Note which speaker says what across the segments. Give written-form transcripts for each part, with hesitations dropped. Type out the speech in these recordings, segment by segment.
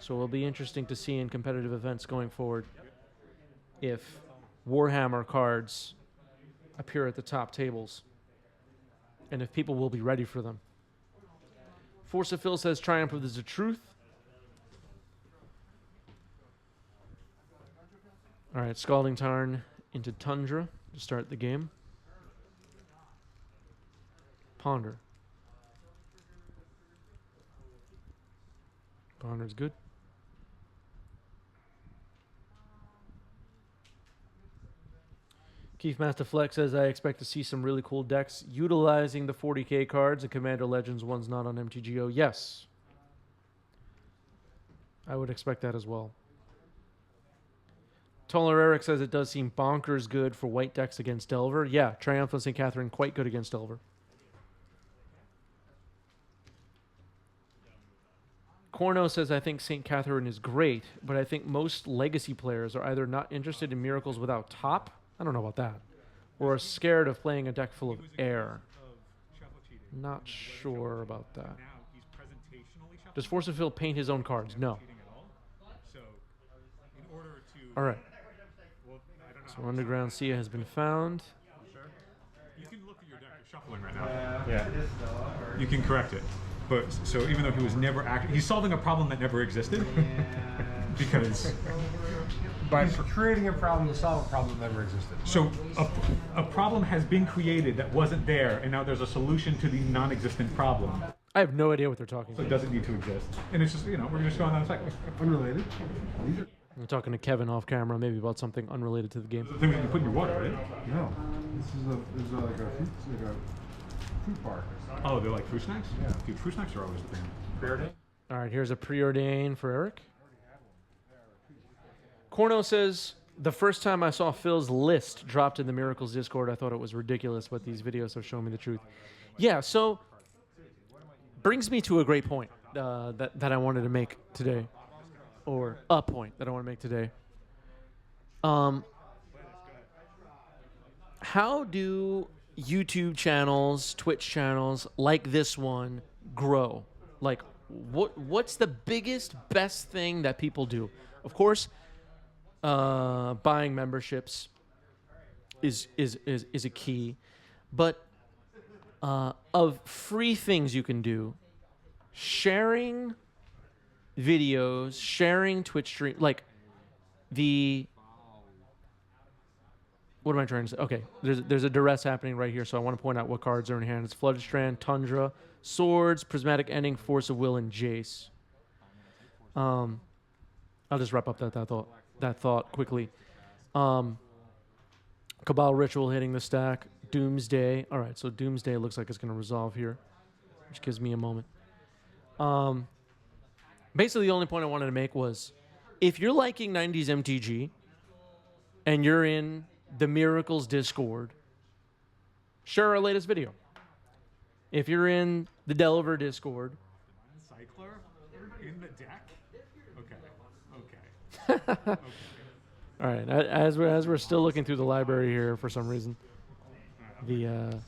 Speaker 1: So it'll be interesting to see in competitive events going forward if Warhammer cards appear at the top tables and if people will be ready for them. Force of Phil says Triumph is the truth. All right, Scalding Tarn into Tundra to start the game. Ponder. Ponder's good. Keith Master Flex says, I expect to see some really cool decks utilizing the 40k cards and Commander Legends ones not on MTGO. Yes. I would expect that as well. Taller Eric says it does seem bonkers good for white decks against Delver. Yeah, Triumphant St. Katherine quite good against Delver. Corno says, I think St. Katherine is great, but I think most legacy players are either not interested in Miracles without top, I don't know about that, or are scared of playing a deck full of air. Not sure about that. Does Force of Phil paint his own cards? No. All right. So Underground Sea has been found.
Speaker 2: You can look at your deck. You're shuffling right now. Yeah. You can correct it. But so even though he was never he's solving a problem that never existed. Because
Speaker 3: by creating a problem to solve a problem that never existed.
Speaker 2: So a problem has been created that wasn't there, and now there's a solution to the non-existent problem.
Speaker 1: I have no idea what they're talking about.
Speaker 2: So it doesn't need to exist. And it's just, you know, we're just going on a cycle.
Speaker 3: Unrelated.
Speaker 1: I'm talking to Kevin off camera, maybe about something unrelated to the game.
Speaker 2: The thing that you put in your water, right?
Speaker 3: No. This is like a fruit park.
Speaker 2: Oh, they're like fruit snacks? Yeah. Dude, fruit snacks are always the thing.
Speaker 3: Preordain?
Speaker 1: All right, here's a preordain for Eric. Corno says, the first time I saw Phil's list dropped in the Miracles Discord, I thought it was ridiculous, but these videos have shown me the truth. Yeah, so brings me to a great point that I wanted to make today, or a point that I want to make today. How do YouTube channels, Twitch channels like this one grow? Like, what's the biggest, best thing that people do? Of course, buying memberships is a key, but of free things you can do, sharing videos, sharing Twitch stream, like what am I trying to say? Okay, there's a duress happening right here, so I want to point out what cards are in hand. It's Flooded Strand, Tundra, Swords, Prismatic Ending, Force of Will, and Jace. I'll just wrap up that thought quickly. Cabal Ritual hitting the stack. Doomsday. All right, so Doomsday looks like it's going to resolve here, which gives me a moment. Basically, the only point I wanted to make was, if you're liking 90s MTG and you're in the Miracles Discord, share our latest video. If you're in the Delver Discord,
Speaker 2: Cycler in the deck. Okay.
Speaker 1: All right. As we're still looking through the library here for some reason, the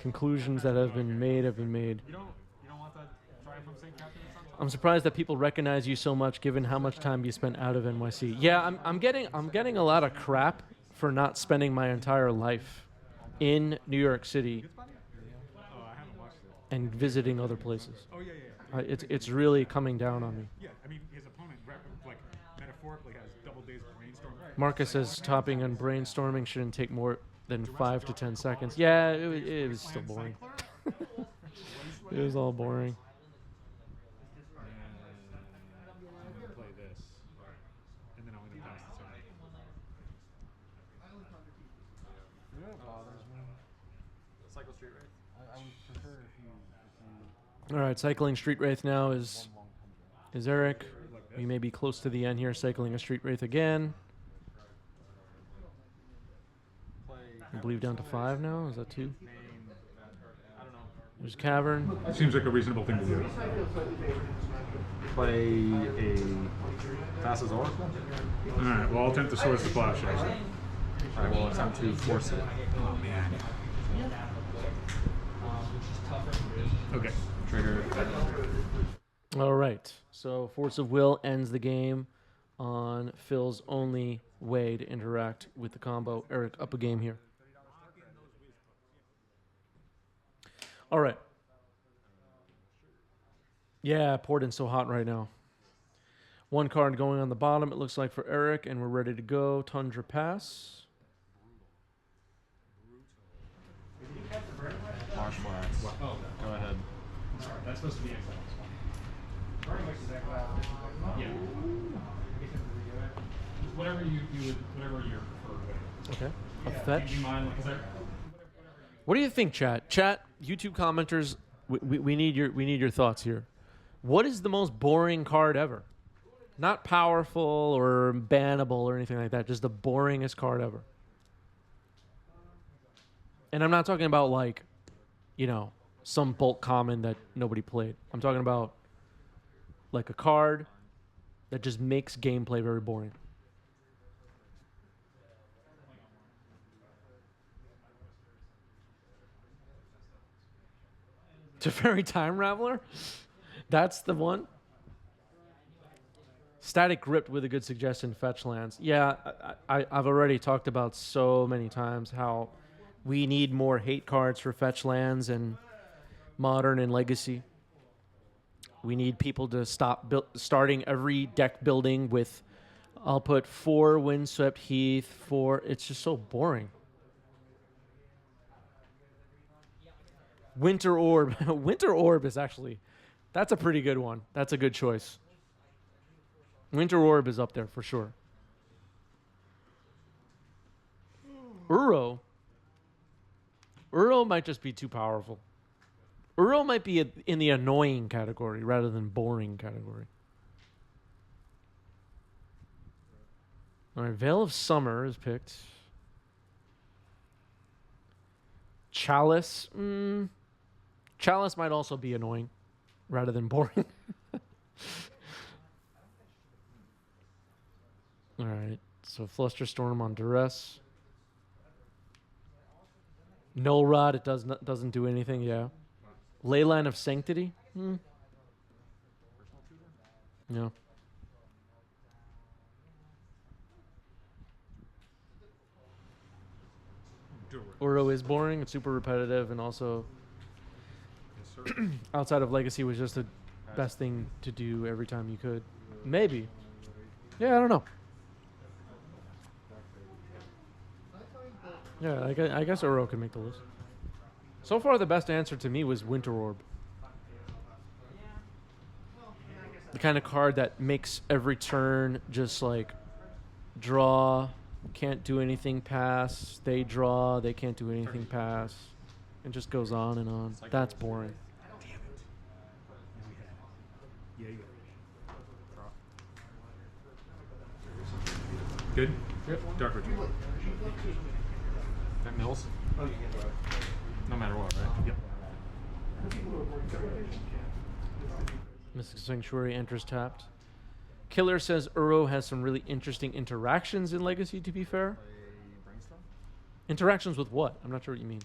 Speaker 1: conclusions that have been made have been made.
Speaker 2: You don't want that Triumph from St. Katherine?
Speaker 1: I'm surprised that people recognize you so much, given how much time you spent out of NYC. Yeah, I'm getting a lot of crap for not spending my entire life in New York City and visiting other places.
Speaker 2: Oh yeah.
Speaker 1: It's really coming down on me.
Speaker 2: Yeah, I mean his opponent like metaphorically has double days of brainstorming.
Speaker 1: Marcus says topping and brainstorming shouldn't take more than 5 to 10 seconds. Yeah, it was still boring. It was all boring.
Speaker 2: Play this, and then I'm going to pass the turn.
Speaker 3: You know what bothers me?
Speaker 2: Cycle Street Wraith.
Speaker 3: I would prefer if you
Speaker 1: All right, cycling Street Wraith now is Eric. We may be close to the end here, cycling a Street Wraith again. I believe down to 5 now. Is that 2? There's Cavern.
Speaker 2: Seems like a reasonable thing to do.
Speaker 4: Play a Thassa's Oracle.
Speaker 2: Alright, well I'll attempt to source the flash actually.
Speaker 4: Alright, well attempt to force it.
Speaker 2: Oh man. Okay.
Speaker 4: Trigger.
Speaker 1: All right. So Force of Will ends the game on Phil's only way to interact with the combo. Eric, up a game here. All right. Yeah, Portland's so hot right now. One card going on the bottom, it looks like, for Eric, and we're ready to go. Tundra pass.
Speaker 4: Marshmallows.
Speaker 2: Oh,
Speaker 4: Go ahead.
Speaker 2: sorry. That's supposed to be exiled. Yeah. Whatever you would, whatever your preferred way.
Speaker 1: Okay. A
Speaker 2: Do
Speaker 1: fetch.
Speaker 2: you mind? Like, is there,
Speaker 1: What do you think, chat? Chat, YouTube commenters, we need your thoughts here. What is the most boring card ever? Not powerful or bannable or anything like that. Just the boringest card ever. And I'm not talking about like, you know, some bulk common that nobody played. I'm talking about like a card that just makes gameplay very boring. Teferi Time Raveler? That's the one? Static Gripped with a good suggestion, fetch lands. Yeah, I've already talked about so many times how we need more hate cards for fetch lands and modern and legacy. We need people to stop starting every deck building with, I'll put 4 Windswept Heath, 4. It's just so boring. Winter Orb. Winter Orb is actually, that's a pretty good one. That's a good choice. Winter Orb is up there for sure. Uro. Uro might just be too powerful. Uro might be in the annoying category rather than boring category. All right, Veil of Summer is picked. Chalice. Chalice might also be annoying rather than boring. All right, so Flusterstorm on Duress. Null Rod, it doesn't do anything, yeah. Leyline of Sanctity? No. Uro is boring, it's super repetitive, and also outside of Legacy was just the best thing to do every time you could. Maybe. Yeah, I don't know. Yeah, I guess Uro can make the list. So far, the best answer to me was Winter Orb. The kind of card that makes every turn just like draw, can't do anything pass, they draw, they can't do anything pass. It just goes on and on. That's boring.
Speaker 2: yeah, you Good?
Speaker 4: Yep.
Speaker 2: Dark Ritual.
Speaker 4: That mills. No matter what, right?
Speaker 2: Yep.
Speaker 1: Mystic Sanctuary enters tapped. Killer says Uro has some really interesting interactions in Legacy, to be fair.
Speaker 4: Play Brainstorm.
Speaker 1: Interactions with what? I'm not sure what you mean.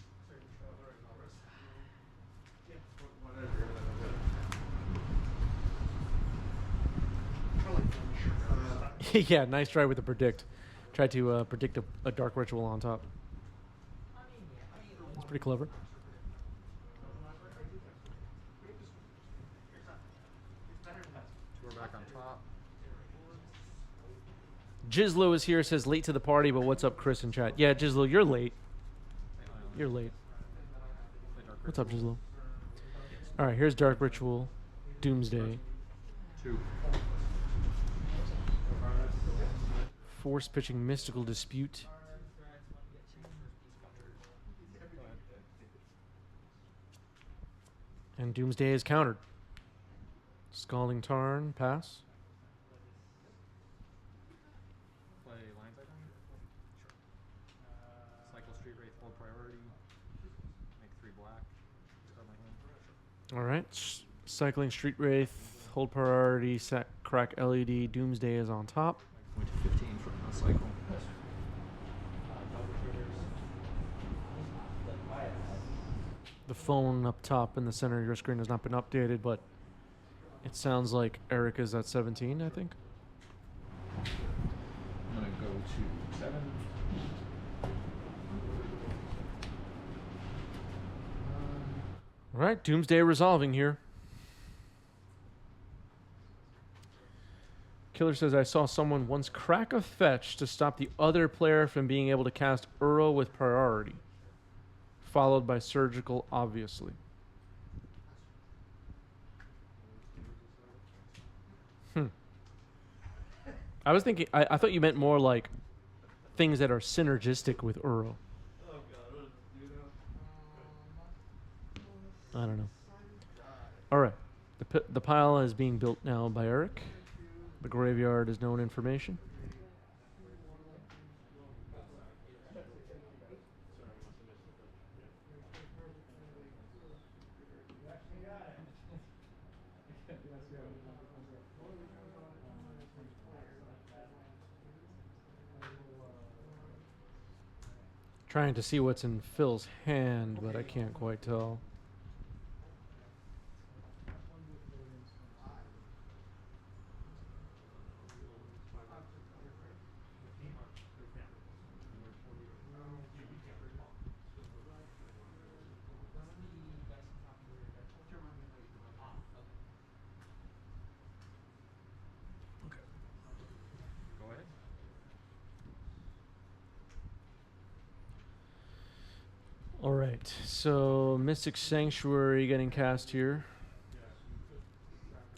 Speaker 1: Yeah, nice try with the predict. Try to predict a dark ritual on top. That's pretty clever.
Speaker 4: We're back on top.
Speaker 1: Jizlo is here, says late to the party, but what's up, Chris in chat? Yeah, Jizlo, you're late. You're late. What's up, Jizlo? All right, here's Dark Ritual, Doomsday.
Speaker 4: 2.
Speaker 1: Force pitching Mystical Dispute. And Doomsday is countered. Scalding Tarn, pass.
Speaker 4: Play Lines Icon. Cycle Street Wraith, hold priority. Make 3 black. Start my hand.
Speaker 1: All right. Cycling Street Wraith, hold priority, crack LED, Doomsday is on top.
Speaker 4: Went to 15 for a cycle.
Speaker 1: The phone up top in the center of your screen has not been updated, but It sounds like Eric is at 17, I think.
Speaker 4: I'm gonna go to 7.
Speaker 1: All right, Doomsday resolving here. Killer says, I saw someone once crack a fetch to stop the other player from being able to cast Uro with priority, followed by surgical, obviously. I was thinking, I thought you meant more like things that are synergistic with Uro. I don't know. All right. The pile is being built now by Eric. The graveyard is known information. Trying to see what's in Phil's hand, but I can't quite tell.
Speaker 4: Go ahead.
Speaker 1: All right, so Mystic Sanctuary getting cast here.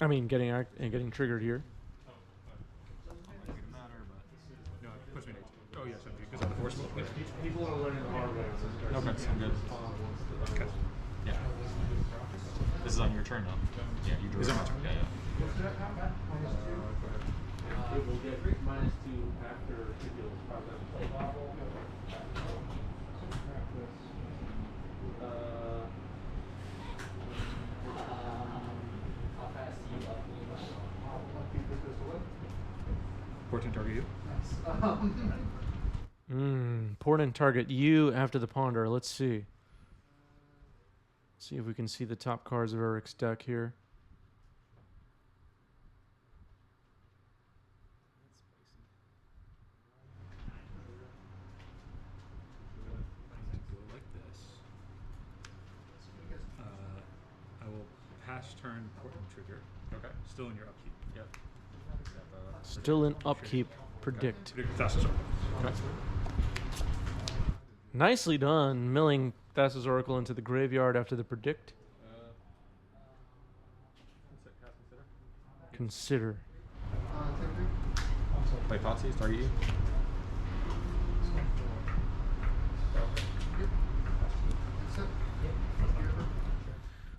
Speaker 1: I mean, getting triggered here.
Speaker 4: Doesn't really matter, but
Speaker 2: No, it puts me at 18. Oh, yes, because of the force spell.
Speaker 3: People are learning the hard way.
Speaker 4: okay, I'm good.
Speaker 2: Okay.
Speaker 4: Yeah. This is on your turn, though. Yeah, you drew.
Speaker 2: Is it my turn?
Speaker 4: Yeah, yeah.
Speaker 1: It will get -2 after Trigger's
Speaker 2: Portent target you.
Speaker 1: Important target you after the ponder. Let's see. See if we can see the top cards of Eric's deck here.
Speaker 2: Go like this. I will pass turn Portent trigger.
Speaker 4: Okay.
Speaker 2: Still in your upkeep.
Speaker 4: Yep.
Speaker 1: Still in upkeep. Predict.
Speaker 2: Predict Thassa's Oracle.
Speaker 4: Okay.
Speaker 1: Nicely done, milling Thassa's Oracle into the graveyard after the predict. Consider.
Speaker 4: Play Thoughtseize, target you.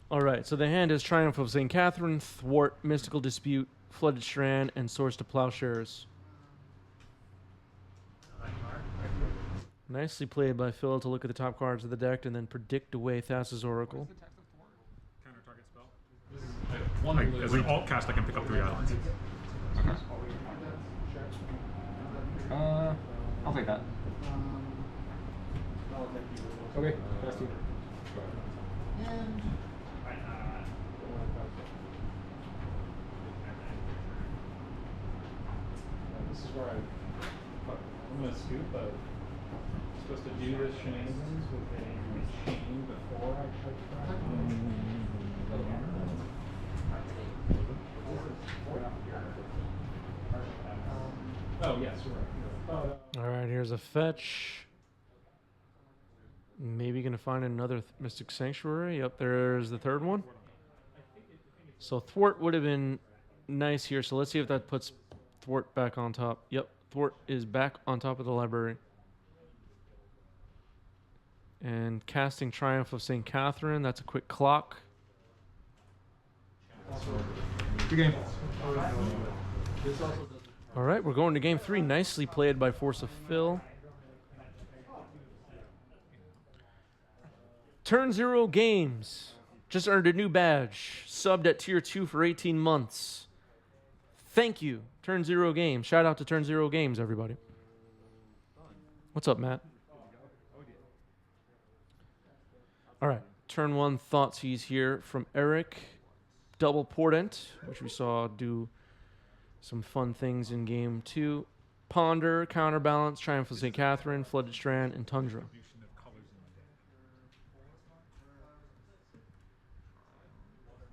Speaker 1: All right, so the hand is Triumph of St. Katherine, Thwart, Mystical Dispute, Flooded Strand, and Source to Plowshares. Nicely played by Phil to look at the top cards of the deck and then predict away Thassa's Oracle.
Speaker 2: Counter target spell. As an alt cast, I can pick up 3 islands.
Speaker 4: Okay. I'll take that. Okay, pass you.
Speaker 5: This is where I'm gonna scoop, but I'm supposed to do this shenanigans with a chain before I try to try. Oh yes, you're right.
Speaker 1: All right, here's a fetch. Maybe gonna find another Mystic Sanctuary. Yep, there's the third one. So Thwart would have been nice here. So let's see if that puts Thwart back on top. Yep, Thwart is back on top of the library. And casting Triumph of St. Katherine. That's a quick clock.
Speaker 2: Good game.
Speaker 1: All right, we're going to game 3. Nicely played by Force of Phil. Turn 0 Games. Just earned a new badge. Subbed at tier 2 for 18 months. Thank you, Turn 0 Games. Shout out to Turn 0 Games, everybody. What's up, Matt? All right, turn 1 Thoughtseize here from Eric. double Portent, which we saw do some fun things in game 2. Ponder, Counterbalance, Triumph of St. Catherine, Flooded Strand, and Tundra.
Speaker 2: Distribution of colors in the deck.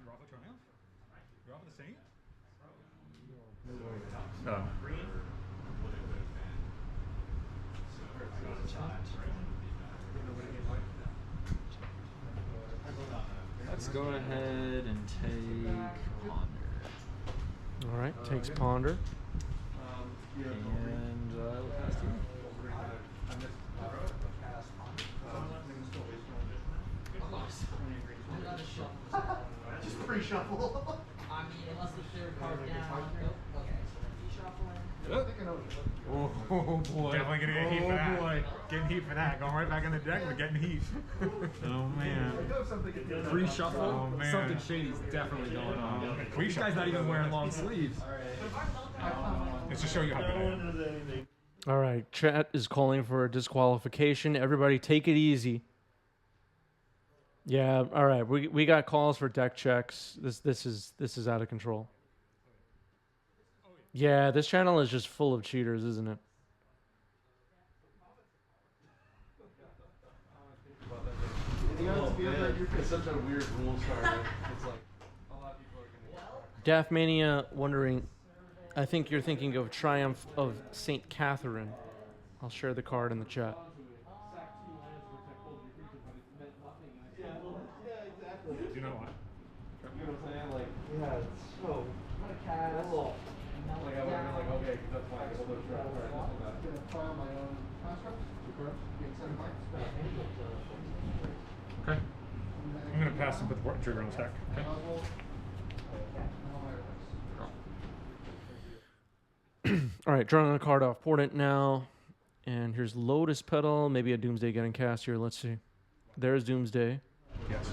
Speaker 2: You're off a Triumph? You're off of the Saint?
Speaker 4: Let's go ahead and take Ponder.
Speaker 1: All right, takes Ponder.
Speaker 4: And we'll pass to you.
Speaker 6: Just pre-shuffle. I mean, unless the third card down. Okay, so then reshuffling.
Speaker 2: Oh boy. Definitely gonna get heat for that. Boy. Getting heat for that. Going right back in the deck, we're getting heat. Oh man.
Speaker 4: Pre-shuffle?
Speaker 2: Oh, man.
Speaker 4: Something shady's definitely going on. This
Speaker 2: Pre-shuffle.
Speaker 4: guy's not even wearing long sleeves.
Speaker 2: It's to show you how good I am.
Speaker 1: All right, chat is calling for a disqualification. Everybody take it easy. Yeah, all right. We got calls for deck checks. This is out of control. Yeah, this channel is just full of cheaters, isn't it?
Speaker 3: It's such a weird rule starter. It's like a lot of people are gonna.
Speaker 1: Daphmania wondering, I think you're thinking of Triumph of St. Catherine. I'll share the card in the chat.
Speaker 2: Do you know what?
Speaker 3: You know what I'm saying? Like, yeah, it's so. Like, I would have been like, okay, that's fine. I'll look for it. I'm gonna file my own construct.
Speaker 2: Okay. I'm gonna pass and put the trigger on the stack. Okay.
Speaker 1: All right, drawing a card off Portent now. And here's Lotus Petal. Maybe a Doomsday getting cast here. Let's see. There's Doomsday.
Speaker 2: Yes.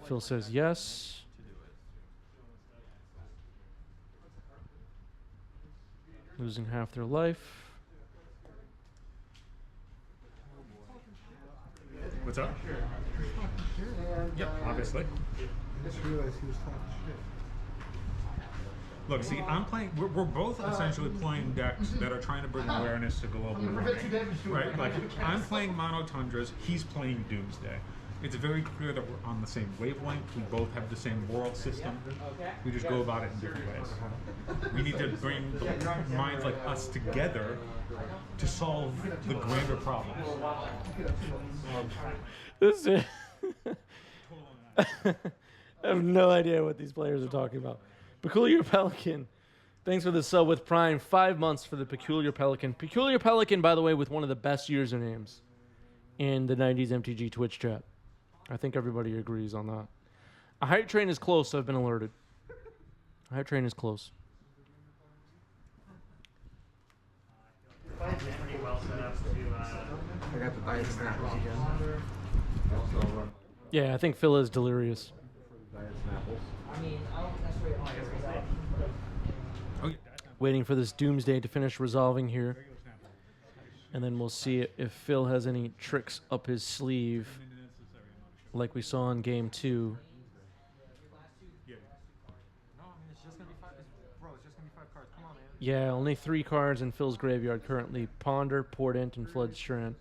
Speaker 1: Phil says yes. Losing half their life.
Speaker 2: What's up? Yep, obviously.
Speaker 3: I just realized he was talking shit.
Speaker 2: Look, see, I'm playing. We're both essentially playing decks that are trying to bring awareness to global warming, right? Like I'm playing Mono Tundras. He's playing Doomsday. It's very clear that we're on the same wavelength. We both have the same world system. We just go about it in different ways. We need to bring the minds like us together to solve the grander problems.
Speaker 1: This is I have no idea what these players are talking about. Peculiar Pelican. Thanks for the sub with Prime. 5 months for the Peculiar Pelican. Peculiar Pelican, by the way, with one of the best usernames in the 90s MTG Twitch chat. I think everybody agrees on that. A hype train is close, I've been alerted. A hype train is close.
Speaker 3: I got the dice snapples again.
Speaker 1: Yeah, I think Phil is delirious.
Speaker 3: Dice snapples.
Speaker 6: I mean, I don't necessarily.
Speaker 2: Oh, yeah.
Speaker 1: Waiting for this Doomsday to finish resolving here. And then we'll see if Phil has any tricks up his sleeve like we saw in game 2.
Speaker 4: No, I mean, it's just gonna be 5. Bro, it's just gonna be 5 cards. Come on, man.
Speaker 1: Yeah, only 3 cards in Phil's graveyard currently. Ponder, Portent, and Flood Strand.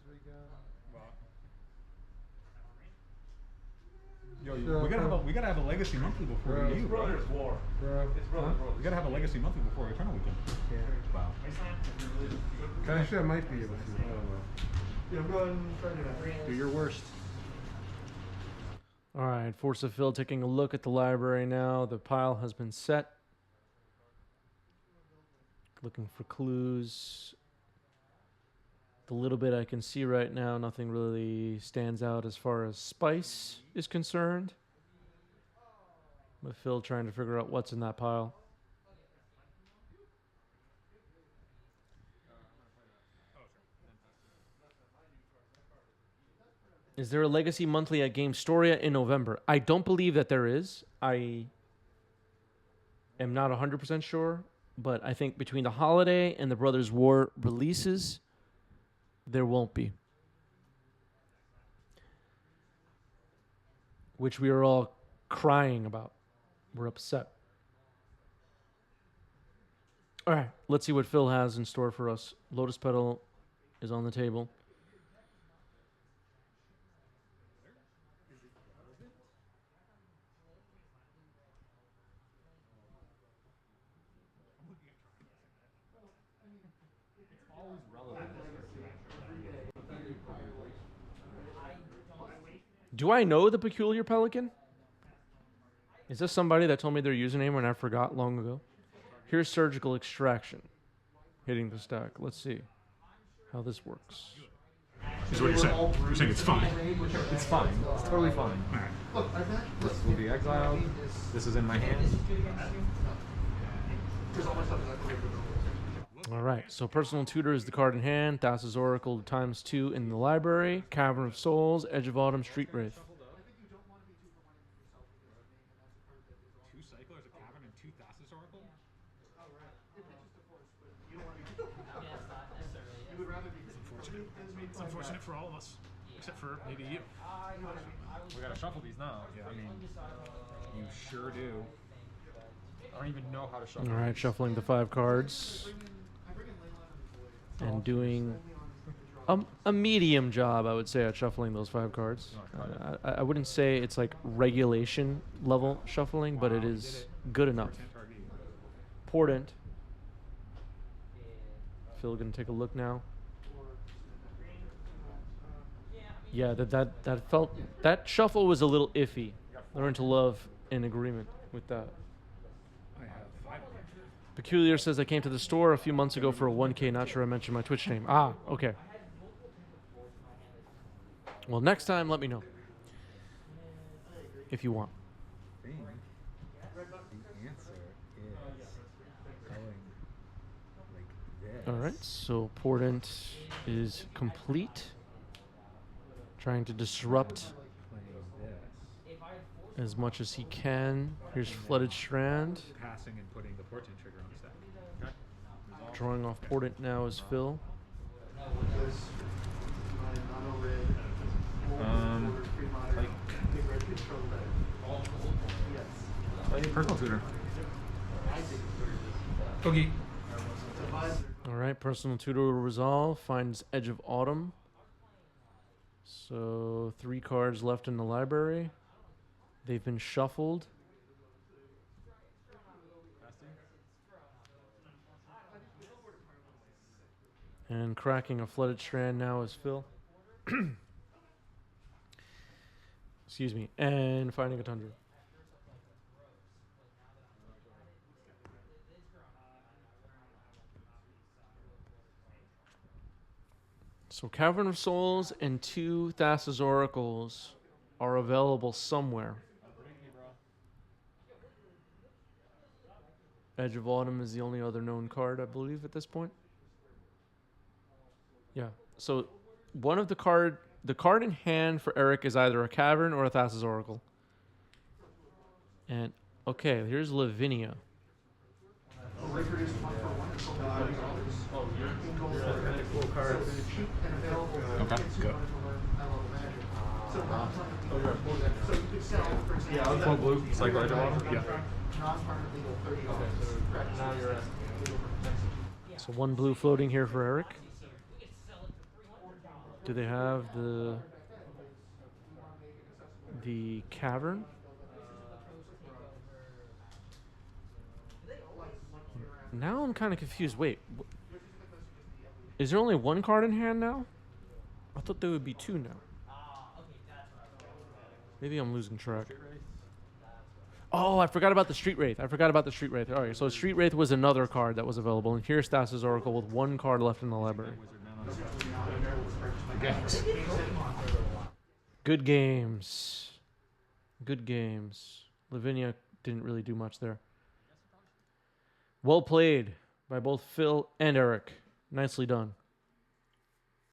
Speaker 2: Yo, we gotta have a legacy monthly before we leave.
Speaker 3: Brothers War. Bro. It's Brothers War.
Speaker 2: We gotta have a legacy monthly before Eternal Weekend. Wow.
Speaker 3: Actually, I might be able to. I don't know. Yeah, I'm going to
Speaker 4: Do your worst.
Speaker 1: All right, Force of Phil taking a look at the library now. The pile has been set. Looking for clues. The little bit I can see right now, nothing really stands out as far as spice is concerned. With Phil trying to figure out what's in that pile. Is there a Legacy Monthly at Game Storia in November? I don't believe that there is. I am not 100% sure, but I think between the holiday and the Brothers War releases, there won't be. Which we are all crying about. We're upset. All right, let's see what Phil has in store for us. Lotus Petal is on the table. Do I know the Peculiar Pelican? Is this somebody that told me their username and I forgot long ago? Here's Surgical Extraction. Hitting the stack. Let's see how this works.
Speaker 2: Is what you're saying. You're saying it's fine.
Speaker 4: It's fine. It's totally fine.
Speaker 2: All right.
Speaker 4: This will be exiled. This is in my hand.
Speaker 1: All right, so Personal Tutor is the card in hand. Thassa's Oracle ×2 in the library. Cavern of Souls, Edge of Autumn, Street Wraith.
Speaker 2: 2 Cyclers, a Cavern, and 2 Thassa's Oracle? It's unfortunate for all of us, except for maybe you.
Speaker 4: We gotta shuffle these now. Yeah, I mean, you sure do. I don't even know how to shuffle.
Speaker 1: All right, shuffling the 5 cards. And doing a medium job, I would say, at shuffling those 5 cards. I wouldn't say it's like regulation level shuffling, but it is good enough. Portent. Phil gonna take a look now. Yeah, that shuffle was a little iffy. Learn to love in agreement with that.
Speaker 2: I have 5 of them.
Speaker 1: Peculiar says I came to the store a few months ago for a 1K. Not sure I mentioned my Twitch name. Ah, okay. Well, next time, let me know. If you want.
Speaker 4: I think the answer is going like this.
Speaker 1: All right, so Portent is complete. Trying to disrupt
Speaker 4: Playing this.
Speaker 1: as much as he can. Here's Flooded Strand.
Speaker 2: Passing and putting the portent trigger on the stack. Okay.
Speaker 1: Drawing off Portent now is Phil.
Speaker 4: Personal tutor.
Speaker 2: Okay.
Speaker 1: All right, Personal Tutor will resolve. Finds Edge of Autumn. So 3 cards left in the library. They've been shuffled. And cracking a Flooded Strand now is Phil. Excuse me. And finding a Tundra. So Cavern of Souls and 2 Thassa's Oracles are available somewhere. Edge of Autumn is the only other known card, I believe, at this point. Yeah. So one of the card in hand for Eric is either a Cavern or a Thassa's Oracle. And okay, here's Lavinia.
Speaker 2: Okay, go.
Speaker 4: Yeah, 4 blue. Cycle Edge of Autumn.
Speaker 2: Yeah.
Speaker 1: So 1 blue floating here for Eric. Do they have the Cavern? Now I'm kind of confused. Wait, is there only 1 card in hand now? I thought there would be 2 now. Maybe I'm losing track. Oh, I forgot about the Street Wraith. All right, so Street Wraith was another card that was available. And here's Thassa's Oracle with 1 card left in the library. Good games. Good games. Lavinia didn't really do much there. Well played by both Phil and Eric. Nicely done.